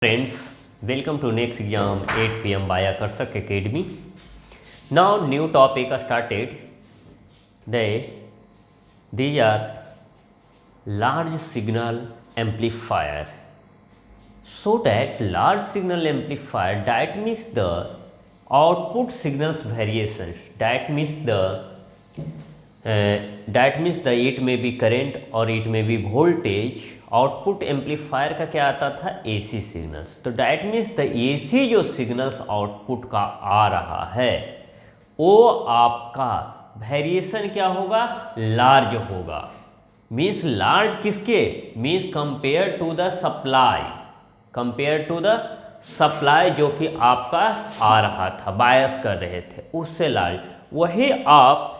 Friends, welcome to next exam 8 p.m. by Akarsak Academy. Now new topic started. These are large signal amplifier. So that large signal amplifier, that means the output signals variations. That means it may be current or it may be voltage. Output amplifier का क्या आता था? AC signals. तो that means the AC जो signals output का आ रहा है वो आपका वेरिएशन क्या होगा? लार्ज होगा. मीन्स लार्ज किसके? Means compare to the supply, compare to the supply जो कि आपका आ रहा था, बायस कर रहे थे, उससे लार्ज. वही आप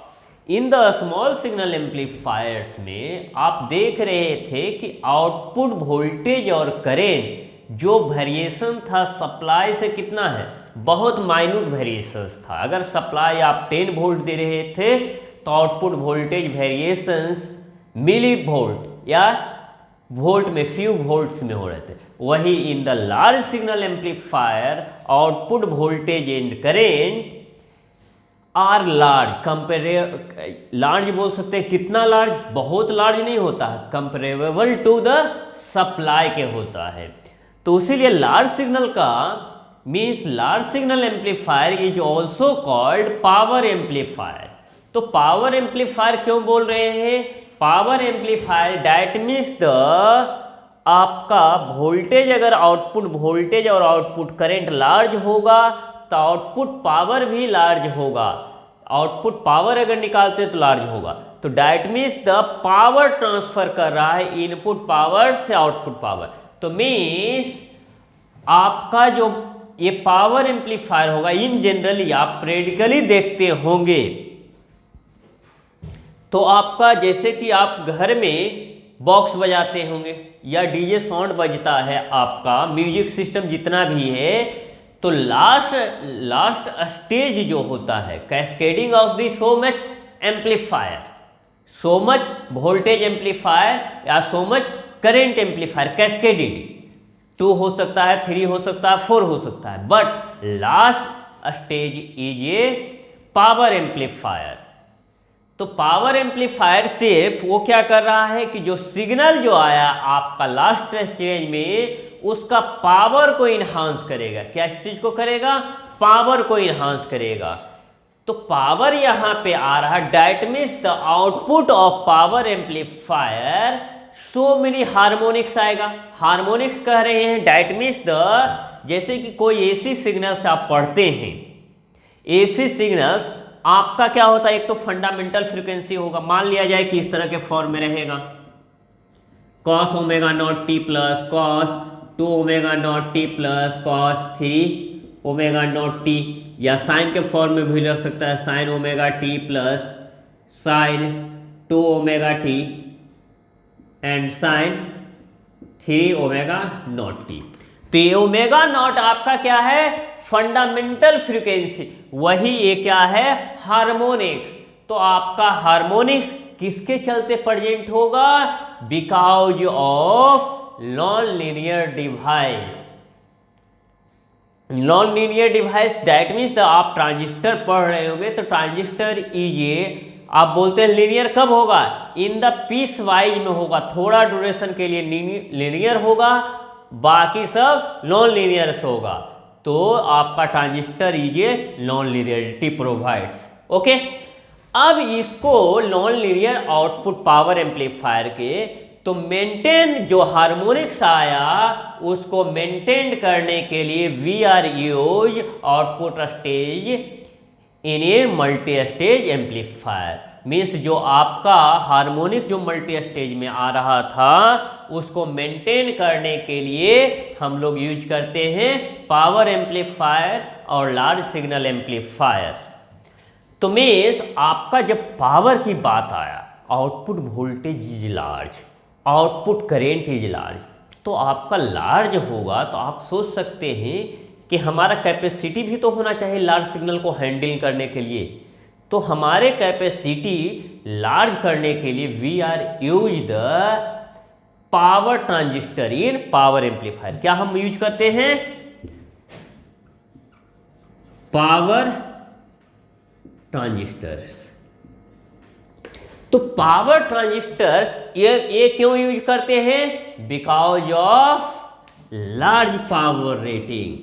in the small signal amplifiers में आप देख रहे थे कि आउटपुट वोल्टेज और करेंट जो वेरिएशन था सप्लाई से कितना है? बहुत माइन्यूट वेरिएशंस था. अगर सप्लाई आप 10 वोल्ट दे रहे थे तो output voltage variations millivolt या वोल्ट में, फ्यू वोल्ट्स में हो रहे थे. वही in the large signal amplifier output voltage and current are large. Comparable large बोल सकते हैं. कितना लार्ज? बहुत लार्ज नहीं होता है, कंपेरेबल टू द सप्लाई के होता है. तो इसीलिए लार्ज सिग्नल का means large signal amplifier is also called power amplifier. तो पावर एम्पलीफायर क्यों बोल रहे हैं? Power amplifier that means the आपका वोल्टेज, अगर आउटपुट वोल्टेज और आउटपुट करंट लार्ज होगा तो आउटपुट पावर भी लार्ज होगा. आउटपुट पावर अगर निकालते तो लार्ज होगा. तो that means the power transfer कर रहा है इनपुट पावर से आउटपुट पावर. तो मीन्स आपका जो ये पावर एम्पलीफायर होगा, इन जनरली आप प्रैक्टिकली देखते होंगे तो आपका जैसे कि आप घर में बॉक्स बजाते होंगे या डीजे साउंड बजता है, आपका म्यूजिक सिस्टम जितना भी है, तो लास्ट स्टेज जो होता है cascading of the so much amplifier, so much voltage amplifier या so much current amplifier, cascaded 2 हो सकता है, 3 हो सकता है, 4 हो सकता है, but last stage is a power amplifier. तो पावर एम्पलीफायर से वो क्या कर रहा है कि जो सिग्नल जो आया आपका लास्ट स्टेज में उसका पावर को इन्हांस करेगा. क्या इस चीज को करेगा? पावर को इन्हांस करेगा. तो पावर यहां पे आ रहा है. That means the output of power amplifier so many harmonics आएगा. हार्मोनिक्स कह रहे हैं डैट मीन्स द, जैसे कि कोई एसी सिग्नल्स आप पढ़ते हैं, एसी सिग्नल्स आपका क्या होता है? एक तो फंडामेंटल फ्रीक्वेंसी होगा. मान लिया जाए कि इस तरह के फॉर्म में रहेगा cos omega naught t plus cos 2 omega naught t plus cos 3 omega naught t, या साइन के फॉर्म में भी रख सकता है sine omega t plus sine 2 omega t and sine 3 omega naught t. तो ये ओमेगा नॉट आपका क्या है? Fundamental frequency. वही ये क्या है? हार्मोनिक्स. तो आपका हार्मोनिक्स किसके चलते प्रेजेंट होगा? Because of non linear device. Non linear device that means आप ट्रांजिस्टर पढ़ रहे होंगे तो ट्रांजिस्टर इज ए, आप बोलते हैं लीनियर कब होगा? इन द पीस वाइज में होगा. थोड़ा ड्यूरेशन के लिए लीनियर होगा, बाकी सब नॉन लीनियर होगा. तो आपका transistor is a non linearity provides. Okay, अब इसको non linear output power amplifier के तो मेंटेन जो हार्मोनिक्स आया उसको मेंटेन करने के लिए we are use output stage in a multi stage amplifier. Means जो आपका हार्मोनिक्स जो मल्टी स्टेज में आ रहा था उसको मेंटेन करने के लिए हम लोग यूज करते हैं पावर एम्पलीफायर और लार्ज सिग्नल एम्पलीफायर. तो मीन्स आपका जब पावर की बात आया, output voltage is large, output current is large, तो आपका लार्ज होगा तो आप सोच सकते हैं कि हमारा कैपेसिटी भी तो होना चाहिए लार्ज सिग्नल को हैंडल करने के लिए. तो हमारे कैपेसिटी लार्ज करने के लिए we are use the power transistor in power amplifier. क्या हम यूज करते हैं? Power transistors. तो पावर ट्रांजिस्टर्स ये क्यों यूज करते हैं? Because of large power rating.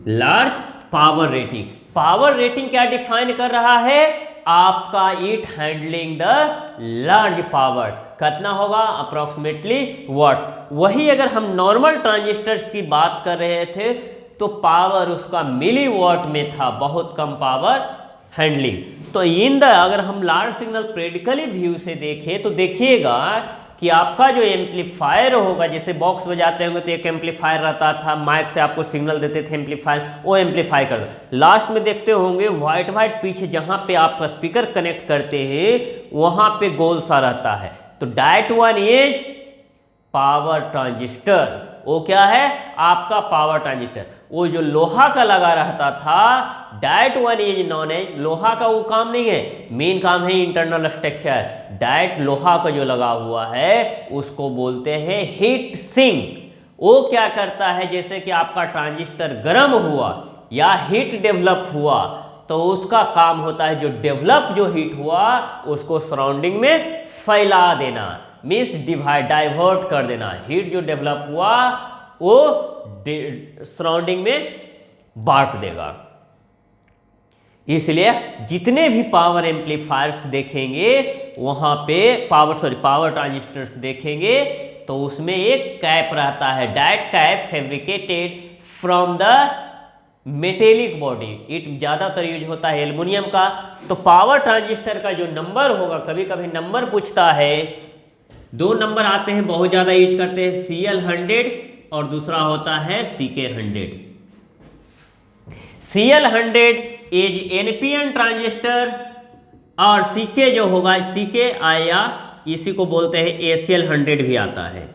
Large power rating. Power rating क्या डिफाइन कर रहा है? आपका it handling the large powers. कितना होगा? Approximately watts. वही अगर हम नॉर्मल ट्रांजिस्टर्स की बात कर रहे थे तो पावर उसका मिली वॉट में था, बहुत कम पावर हैंडलिंग। तो अगर हम लार्ज सिग्नल प्रेडिकली व्यू से देखें तो देखिएगा कि आपका जो एम्पलीफायर होगा, जैसे बॉक्स बजाते होंगे तो एक एम्पलीफायर रहता था, माइक से आपको सिग्नल देते थे एम्पलीफायर, वो एम्पलीफाई कर दो। लास्ट में देखते होंगे व्हाइट पीछे जहां पे आप स्पीकर कनेक्ट करते हैं वहां पे गोल सा रहता है। तो diet one is power transistor. वो क्या है? आपका पावर ट्रांजिस्टर। वो जो लोहा का लगा रहता था, diet one is known as, लोहा का वो काम नहीं है, मेन काम है इंटरनल स्ट्रक्चर। डायट लोहा का जो लगा हुआ है उसको बोलते हैं हीट सिंक। वो क्या करता है? जैसे कि आपका ट्रांजिस्टर गर्म हुआ या हीट डेवलप हुआ तो उसका काम होता है जो हीट हुआ उसको सराउंडिंग में फैला देना, मीन्स डाइवर्ट कर देना। हीट जो डेवलप हुआ वो सराउंडिंग में बांट देगा। इसलिए जितने भी पावर एम्पलीफायर्स देखेंगे वहां पे पावर ट्रांजिस्टर्स देखेंगे तो उसमें एक कैप रहता है, diet cap fabricated from the metallic body. It ज़्यादातर यूज होता है एल्युमिनियम का। तो पावर ट्रांजिस्टर का जो नंबर होगा, कभी कभी नंबर पूछता है, दो नंबर आते हैं बहुत ज़्यादा यूज करते हैं, CL100 और दूसरा होता है CK100। CL100 is NPN transistor और CK जो होगा CK आया, इसी को बोलते हैं ACL100 भी आता है,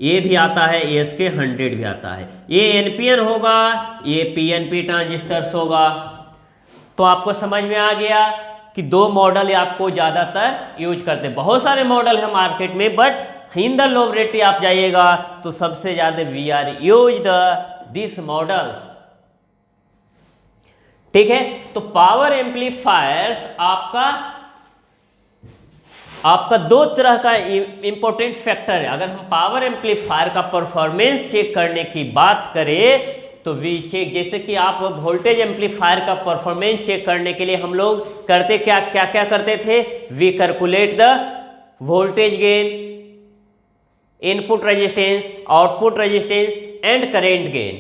ये भी आता है, ASK100 भी आता है। ये NPN होगा, ये PNP ट्रांजिस्टर्स होगा। तो आपको समझ में आ गया कि दो मॉडल आपको ज़्यादातर यूज करते हैं। बहुत सारे मॉडल है मार्केट में, बट इन द लोबरेटरी आप जाइएगा तो सबसे ज़्यादा we are use this models. ठीक है। तो पावर एम्पलीफायर्स आपका दो तरह का इंपॉर्टेंट फैक्टर है। अगर हम पावर एम्पलीफायर का परफॉर्मेंस चेक करने की बात करें तो वी चेक, जैसे कि आप वोल्टेज एम्पलीफायर का परफॉर्मेंस चेक करने के लिए हम लोग करते क्या करते थे? We calculate the voltage gain, input resistance, output resistance and current gain.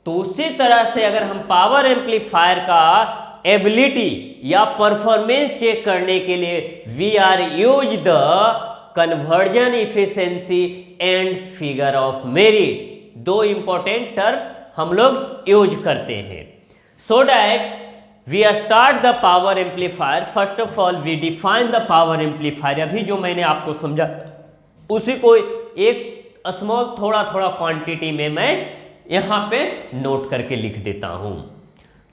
तो उसी तरह से अगर हम पावर एम्पलीफायर का एबिलिटी या परफॉर्मेंस चेक करने के लिए we are use the conversion efficiency and figure of merit. दो इंपॉर्टेंट टर्म हम लोग यूज करते हैं। So that we start the power amplifier. First of all we define the power amplifier. अभी जो मैंने आपको समझा उसी को एक स्मॉल थोड़ा क्वांटिटी में मैं यहां पे नोट करके लिख देता हूं।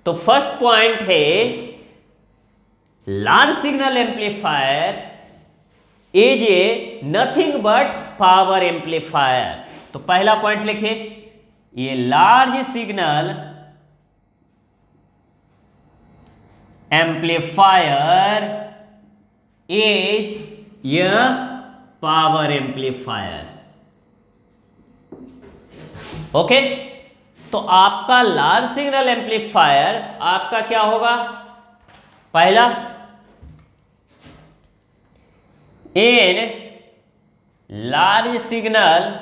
तो फर्स्ट पॉइंट है large signal amplifier is a nothing but power amplifier. तो पहला पॉइंट लिखे, ये large signal amplifier is a power amplifier. Okay. तो आपका लार्ज सिग्नल एम्पलीफायर आपका क्या होगा? पहला, इन लार्ज सिग्नल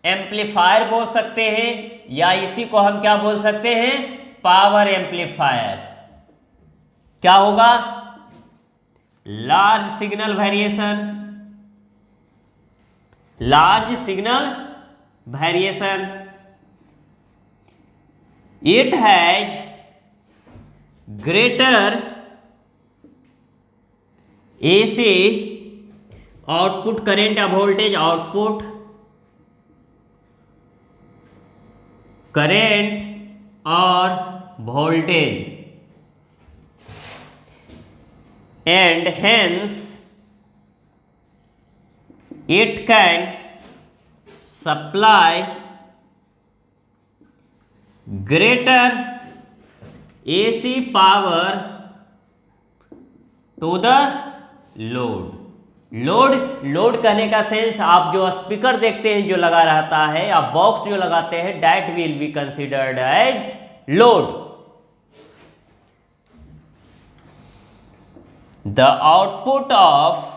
एम्पलीफायर बोल सकते हैं या इसी को हम क्या बोल सकते हैं? Power amplifiers. क्या होगा? Large signal variation, large signal variation, it has greater AC output current या voltage output current और voltage and hence it can supply greater AC power to the load। Load कहने का सेंस, आप जो speaker देखते हैं जो लगा रहता है या बॉक्स जो लगाते हैं, that will be considered as load. The output of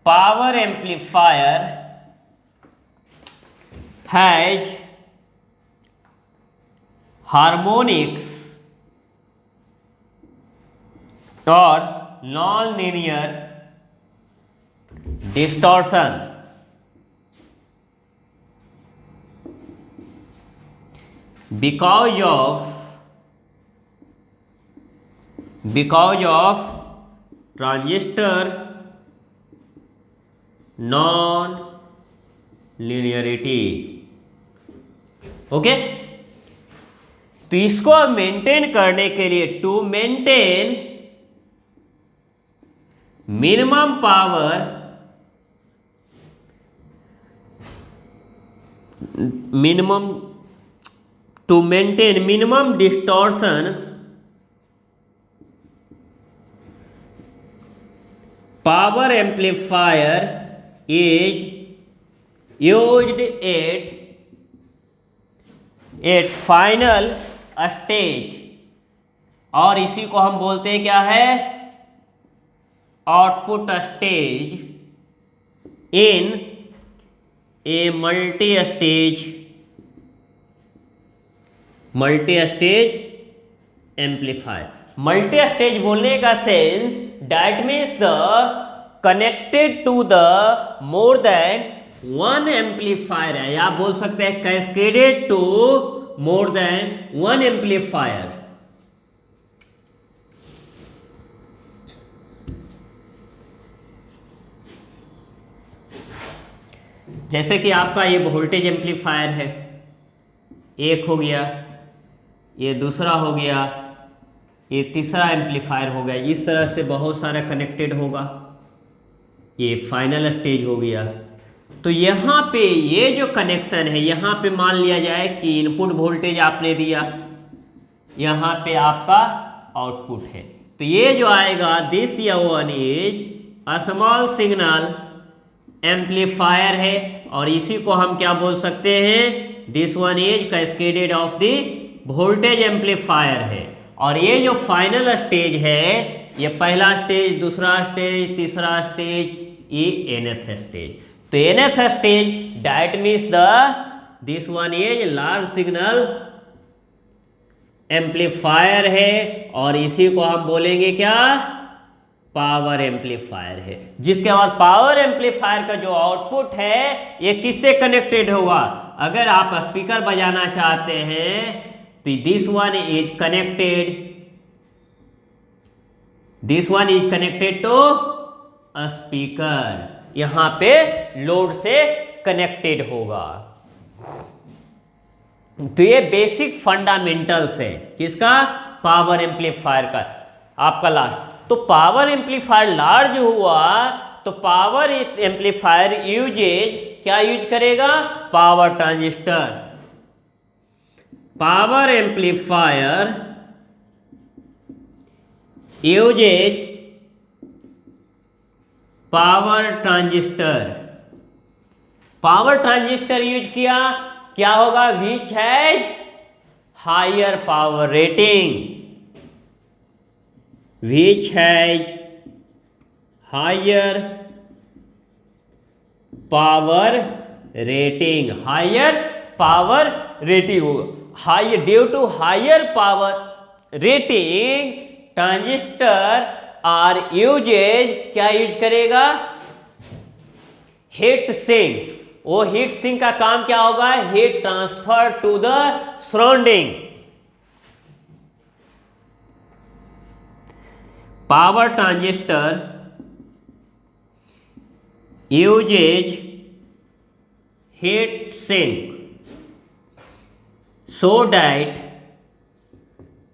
power amplifier has harmonics or non-linear distortion because of transistor non linearity. Okay, तो इसको मेंटेन करने के लिए, to maintain minimum power, to maintain minimum distortion power amplifier is used at final stage, और इसी को हम बोलते हैं क्या है, output stage in a multi stage amplifier. Multi stage बोलने का sense, that means the connected to the more than one amplifier है, या आप बोल सकते हैं cascaded to more than one amplifier. जैसे कि आपका ये वोल्टेज एम्पलीफायर है, एक हो गया, ये दूसरा हो गया, ये तीसरा एम्पलीफायर हो गया, इस तरह से बहुत सारा कनेक्टेड होगा, ये फाइनल स्टेज हो गया। तो यहाँ पे ये जो कनेक्शन है, यहाँ पे मान लिया जाए कि इनपुट वोल्टेज आपने दिया, यहाँ पे आपका आउटपुट है, तो ये जो आएगा, this one is a small signal amplifier है, और इसी को हम क्या बोल सकते हैं, this one is cascaded of the voltage amplifier है। और ये जो फाइनल स्टेज है, ये पहला स्टेज, दूसरा स्टेज, तीसरा स्टेज, ये nth स्टेज। तो nth stage that means this one is large signal amplifier है, और इसी को हम बोलेंगे क्या, पावर एम्पलीफायर है। जिसके बाद पावर एम्पलीफायर का जो आउटपुट है, ये किससे कनेक्टेड होगा, अगर आप स्पीकर बजाना चाहते हैं तो this one is connected to speaker, यहां पे लोड से कनेक्टेड होगा। तो ये बेसिक फंडामेंटल्स है किसका, पावर एम्पलीफायर का। आपका लास्ट, तो पावर एम्पलीफायर लार्ज हुआ तो पावर एम्पलीफायर यूजेज क्या यूज करेगा, power transistor. Power amplifier uses power transistor. Power transistor use किया, क्या होगा, which has higher power rating, which has higher power rating, higher power rating होगा, higher due to higher power rating transistor are uses क्या use करेगा, heat sink. वो heat sink का काम क्या होगा, heat transfer to the surrounding. Power transistor uses heat sink so that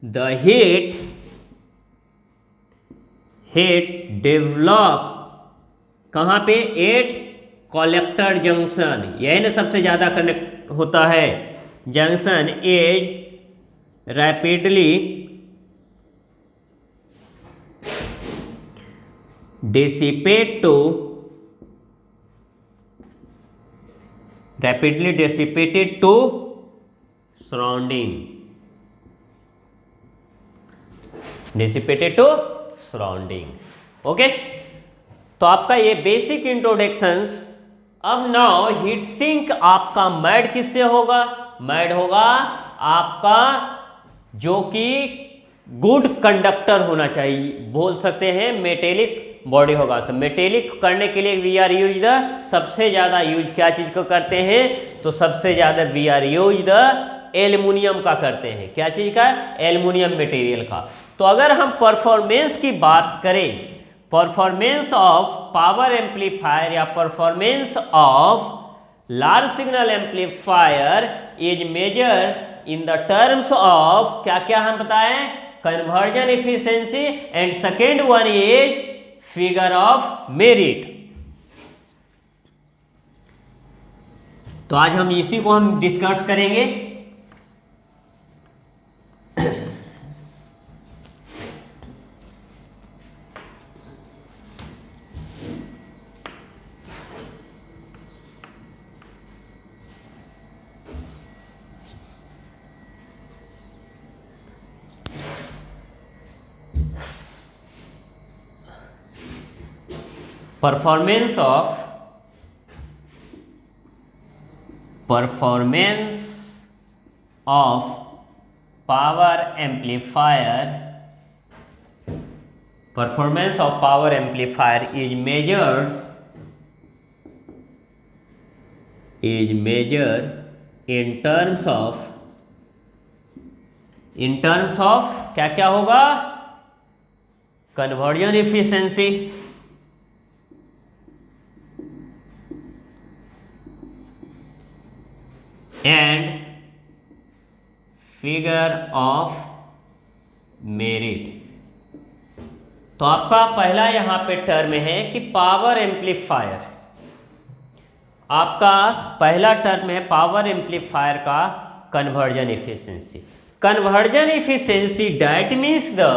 the heat heat develop कहाँ पे? एट कलेक्टर जंक्शन, यही ना सबसे ज़्यादा कनेक्ट होता है। Junction is rapidly dissipate to rapidly dissipated to surrounding, dissipated to surrounding। Okay, तो आपका ये बेसिक इंट्रोडक्शंस। अब नाउ हीट सिंक आपका मैड किससे होगा? मैड होगा आपका जो कि गुड कंडक्टर होना चाहिए, बोल सकते हैं मेटेलिक बॉडी होगा। तो मेटेलिक करने के लिए वी आर यूज द, सबसे ज़्यादा यूज क्या चीज़ को करते हैं? तो सबसे ज़्यादा we are use the aluminium का करते हैं। क्या चीज़ का? एल्युमिनियम मटेरियल का। तो अगर हम परफॉर्मेंस की बात करें, परफॉर्मेंस ऑफ पावर एम्पलीफायर या performance of large signal amplifier is measures in the terms of क्या क्या हम बताएं? Conversion efficiency and second one is figure of merit. तो आज हम इसी को हम डिस्कस करेंगे। Performance of power amplifier, performance of power amplifier is measure in terms of क्या क्या होगा? Conversion efficiency and figure of merit. तो आपका पहला यहां पे टर्म है कि पावर एम्पलीफायर, आपका पहला टर्म है पावर एम्पलीफायर का conversion efficiency. Conversion efficiency that means the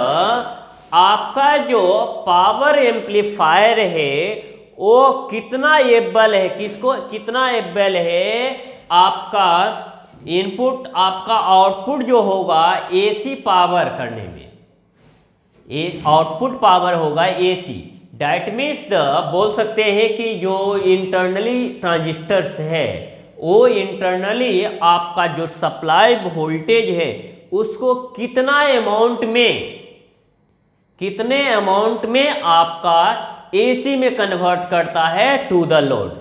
आपका जो पावर एम्पलीफायर है वो कितना एबल है, किसको कितना एबल है? आपका इनपुट, आपका आउटपुट जो होगा एसी पावर करने में, आउटपुट पावर होगा एसी। दैट मीन्स द बोल सकते हैं कि जो इंटरनली ट्रांजिस्टर्स है वो इंटरनली आपका जो सप्लाई वोल्टेज है उसको कितने अमाउंट में आपका एसी में कन्वर्ट करता है टू द लोड।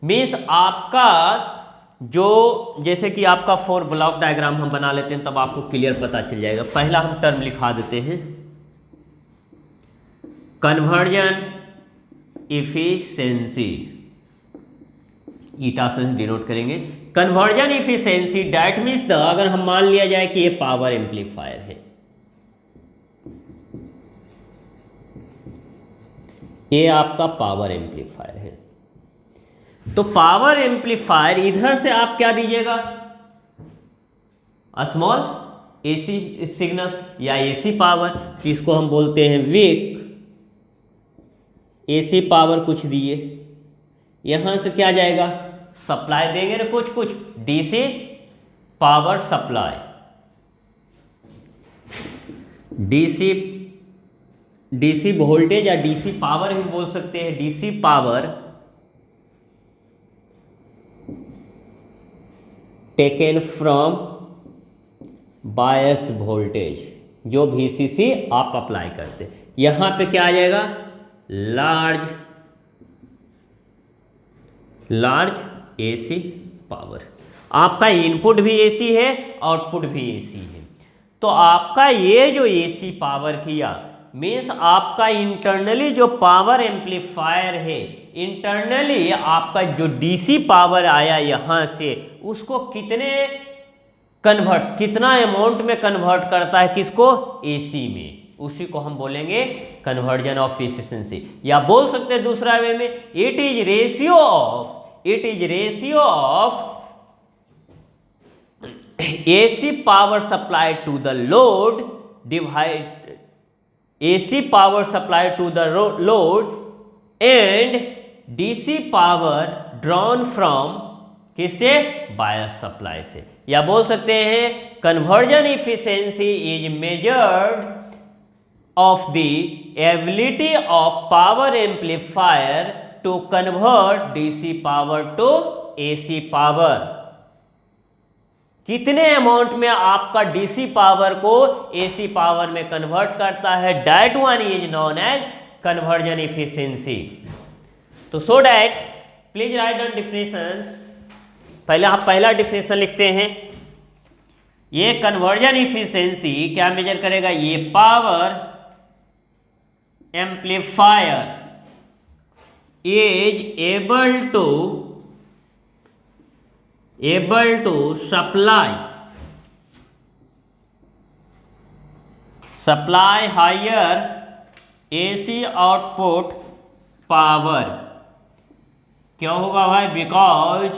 मीन्स आपका जो, जैसे कि आपका 4 ब्लॉक डायग्राम हम बना लेते हैं तब आपको क्लियर पता चल जाएगा। पहला हम टर्म लिखा देते हैं कन्वर्जन एफिशिएंसी, ईटा से डिनोट करेंगे। Conversion efficiency that means the, अगर हम मान लिया जाए कि ये पावर एम्पलीफायर है, ये आपका पावर एम्पलीफायर है। तो पावर एम्पलीफायर इधर से आप क्या दीजिएगा? स्मॉल एसी सिग्नल्स या एसी पावर, इसको हम बोलते हैं वीक एसी पावर कुछ दिए। यहां से क्या जाएगा? सप्लाई देंगे ना कुछ DC power supply, DC voltage या डीसी पावर भी बोल सकते हैं। DC power taken from bias voltage, जो VCC आप अप्लाई करते हैं। यहां पे क्या आ जाएगा? Large AC power. आपका इनपुट भी एसी है, आउटपुट भी एसी है। तो आपका ये जो एसी पावर किया मीन्स आपका इंटरनली जो पावर एम्पलीफायर है, इंटरनली आपका जो डीसी पावर आया यहाँ से, उसको कितना अमाउंट में कन्वर्ट करता है? किसको? एसी में। उसी को हम बोलेंगे कन्वर्जन ऑफ एफिशिएंसी। या बोल सकते हैं दूसरा वे में, it is ratio of AC power supply to the load divide AC power supply to the load and DC power drawn from किससे, बायस सप्लाई से। या बोल सकते हैं conversion efficiency is measured of the ability of power amplifier to convert DC power to AC power। कितने amount में आपका DC power को AC पावर में कन्वर्ट करता है, that one is known as conversion efficiency. तो so that please write down definitions. पहले आप पहला डिफिनेशन लिखते हैं। ये कन्वर्जन इफिशिएंसी क्या मेजर करेगा, ये power amplifier is able to supply higher AC output power। क्या होगा भाई, बिकॉज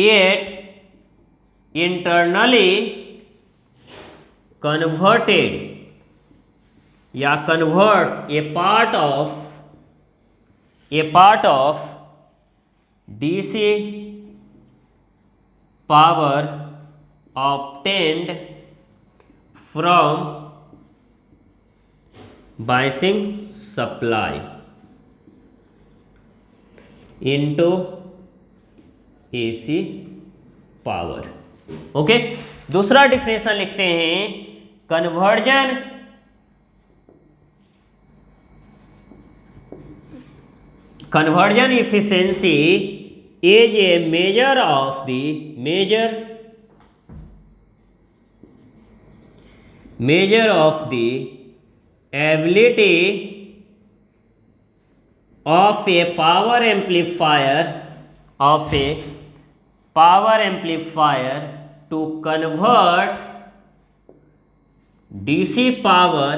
it internally converted या converts A part of DC power obtained from biasing supply into AC power. Okay, दूसरा definition लिखते हैं, conversion efficiency is a measure of the ability of a power amplifier to convert DC power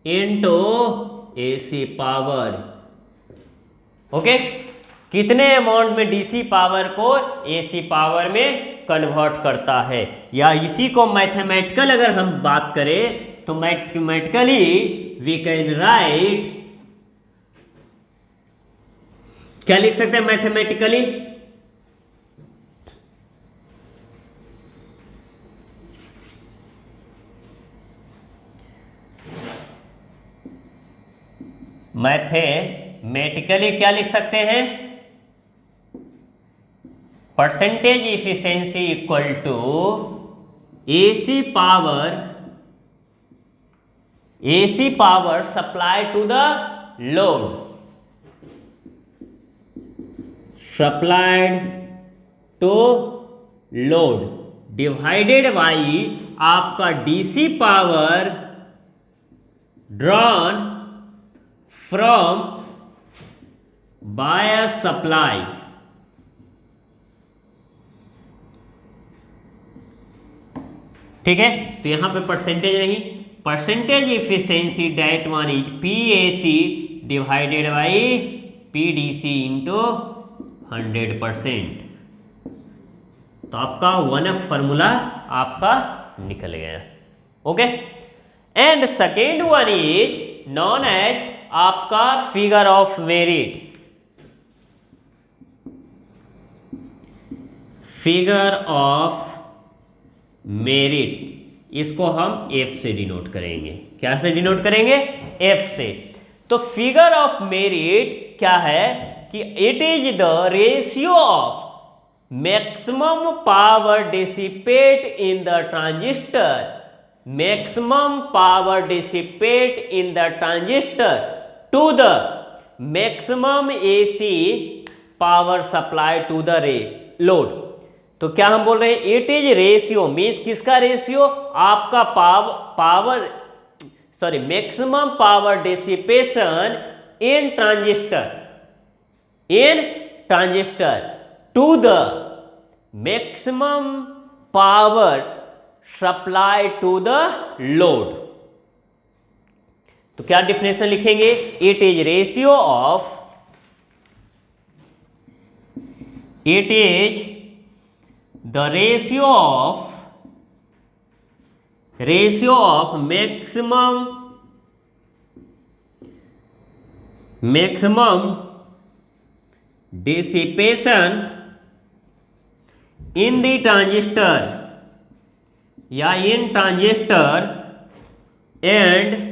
into AC power। Okay, कितने amount में DC power को AC power में convert करता है। या इसी को मैथमेटिकल अगर हम बात करें तो मैथमेटिकली वी कैन राइट, क्या लिख सकते हैं मैथमेटिकली, मैथमेटिकली क्या लिख सकते हैं, percentage efficiency equal to AC power supply to the load divided by आपका DC power drawn from bias supply. ठीक है, तो यहां पे परसेंटेज नहीं, percentage efficiency that one is PAC divided by PDC into 100%। तो आपका 1F फॉर्मूला आपका निकल गया। Okay, and second one is known as आपका figure of merit. Figure of merit, इसको हम F से डिनोट करेंगे। क्या से डिनोट करेंगे, F से। तो फिगर ऑफ मेरिट क्या है कि it is the ratio of maximum power dissipate in the transistor, maximum power dissipate in the transistor to the maximum AC power supply to the load। तो क्या हम बोल रहे हैं, इट इज रेशियो मीन्स किसका रेशियो, आपका maximum power dissipation in transistor to the maximum power supply to the load. तो क्या डिफिनेशन लिखेंगे? It is ratio of, it is the ratio of maximum dissipation in the transistor या in transistor and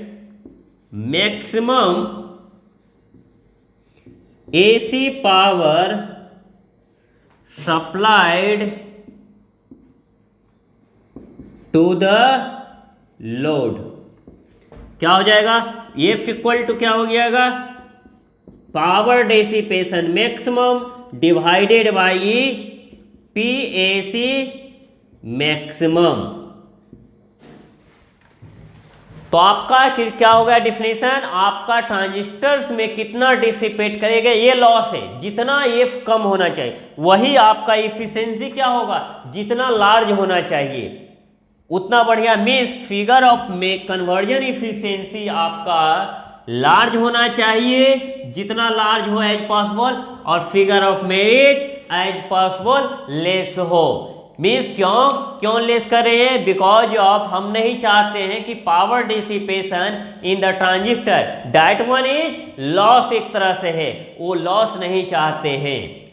maximum AC power supplied to the load. क्या हो जाएगा? F equal to क्या हो जाएगा? Power dissipation maximum divided by P A C maximum. तो आपका क्या हो गया डिफिनेशन? आपका ट्रांजिस्टर्स में कितना डिसिपेट करेगा, ये लॉस है। जितना एफ कम होना चाहिए वही आपका इफिशिएंसी क्या होगा, जितना लार्ज होना चाहिए उतना बढ़िया। मीन्स फिगर ऑफ में कन्वर्जन इफिशिएंसी आपका लार्ज होना चाहिए, जितना लार्ज हो एज पॉसिबल, और figure of merit as possible less हो। मीन्स क्यों लेस कर रहे हैं? बिकॉज ऑफ हम नहीं चाहते हैं कि power dissipation in the transistor that one is loss, एक तरह से है वो लॉस नहीं चाहते हैं।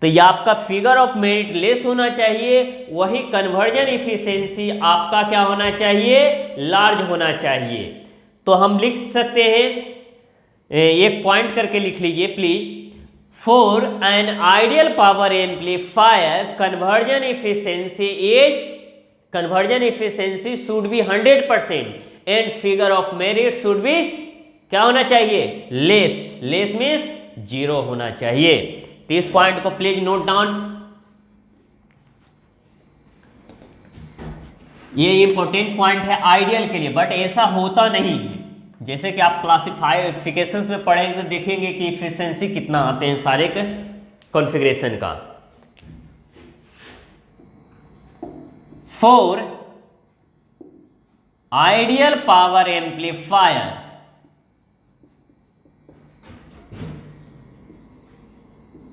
तो ये आपका फिगर ऑफ मेरिट लेस होना चाहिए, वही कन्वर्जन इफिशिएंसी आपका क्या होना चाहिए, लार्ज होना चाहिए। तो हम लिख सकते हैं, एक पॉइंट करके लिख लीजिए please. For an ideal power amplifier conversion efficiency should be 100% and figure of merit should B क्या होना चाहिए, लेस मीन्स 0 होना चाहिए। तो इस पॉइंट को प्लीज नोट डाउन। ये इंपॉर्टेंट पॉइंट है आइडियल के लिए, बट ऐसा होता नहीं है। जैसे कि आप क्लासिफिकेशंस में पढ़ेंगे तो देखेंगे कि इफिशिएंसी कितना आते हैं सारे के कॉन्फ़िगरेशन का। For ideal power amplifier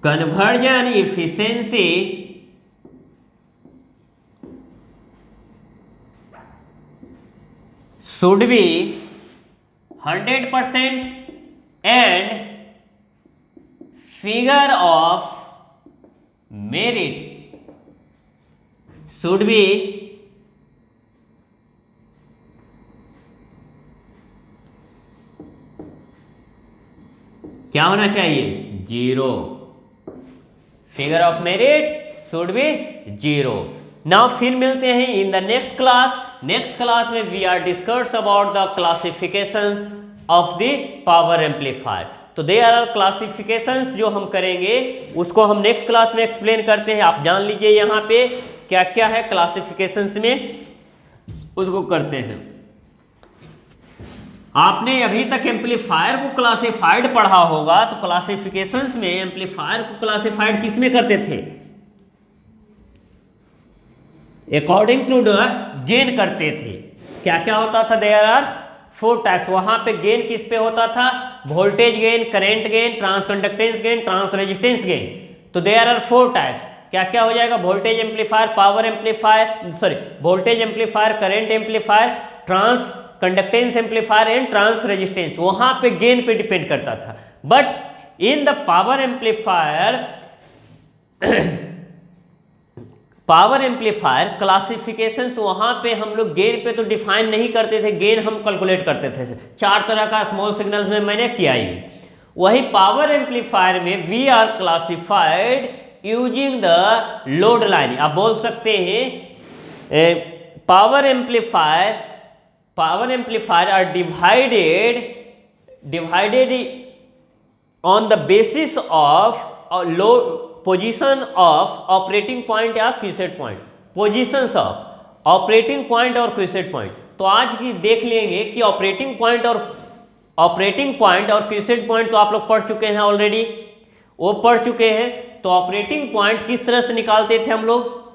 conversion efficiency should be 100% and figure of merit should be क्या होना चाहिए, 0। Figure of merit should be 0। Now फिर मिलते हैं in the next class. Next class में we are discuss about the classifications of the power amplifier. तो there are classifications जो हम करेंगे उसको हम नेक्स्ट क्लास में एक्सप्लेन करते हैं। आप जान लीजिए यहाँ पे क्या क्या है क्लासिफिकेशंस में, उसको करते हैं। आपने अभी तक एम्पलीफायर को क्लासिफाइड पढ़ा होगा, तो क्लासिफिकेशंस में एम्पलीफायर को क्लासिफाइड किस में करते थे, अकॉर्डिंग टू द गेन करते थे। क्या क्या होता था, देयर आर 4 टाइप्स। वहां पे गेन किस पे होता था, voltage gain, current gain, transconductance gain, transresistance gain. तो देयर आर 4 टाइप्स। क्या क्या हो जाएगा, voltage amplifier, power amplifier, sorry voltage amplifier, current amplifier, transconductance amplifier and transresistance. वहां पे गेन पे डिपेंड करता था। But in the power amplifier classifications, वहां पे हम लोग गेन पे तो डिफाइन नहीं करते थे, गेन हम कैलकुलेट करते थे। 4 तरह का स्मॉल सिग्नल्स में मैंने किया ही। वही पावर एम्पलीफायर में we are classified using the load line. आप बोल सकते हैं power amplifier are divided on the basis of load position of operating point या quiescent point, positions of operating point और क्यूसेट पॉइंट। तो आज की देख लेंगे कि ऑपरेटिंग पॉइंट और क्यूसेट पॉइंट तो आप लोग पढ़ चुके हैं ऑलरेडी, वो पढ़ चुके हैं। तो ऑपरेटिंग पॉइंट किस तरह से निकालते थे हम लोग,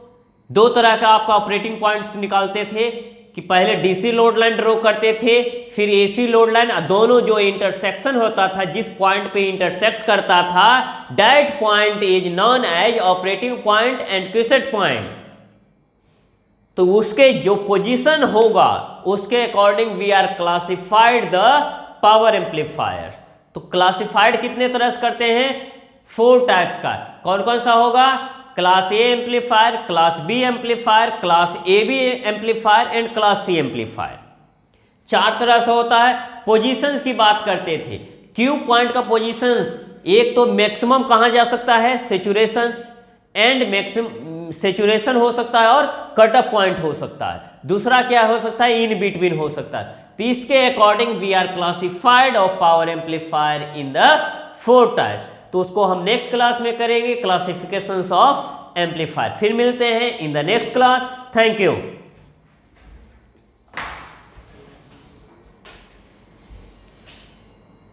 दो तरह का आपका ऑपरेटिंग पॉइंट्स निकालते थे कि पहले डीसी लोड लाइन ड्रॉ करते थे, फिर एसी लोड लाइन, दोनों जो इंटरसेक्शन होता था, जिस पॉइंट पे इंटरसेक्ट करता था, that point is known as operating point and quiescent point. तो उसके जो पोजीशन होगा उसके according we are classified the power amplifiers. तो क्लासिफाइड कितने तरह से करते हैं? 4 टाइप्स का। कौन कौन सा होगा? Class A amplifier, class B amplifier, class A B amplifier and class C amplifier. 4 तरह से होता है। पोजीशंस की बात करते थे। क्यू पॉइंट का पोजीशंस, एक तो मैक्सिमम कहाँ जा सकता है? सेचुरेशन एंड मैक्सिमम सेचुरेशन हो सकता है और कट ऑफ पॉइंट हो सकता है। दूसरा क्या हो सकता है? इन बिटवीन हो सकता है। तो इसके according we are classified of power amplifier in the 4 types. तो उसको हम नेक्स्ट क्लास में करेंगे, क्लासिफिकेशंस ऑफ एम्पलीफायर। फिर मिलते हैं in the next class. Thank you.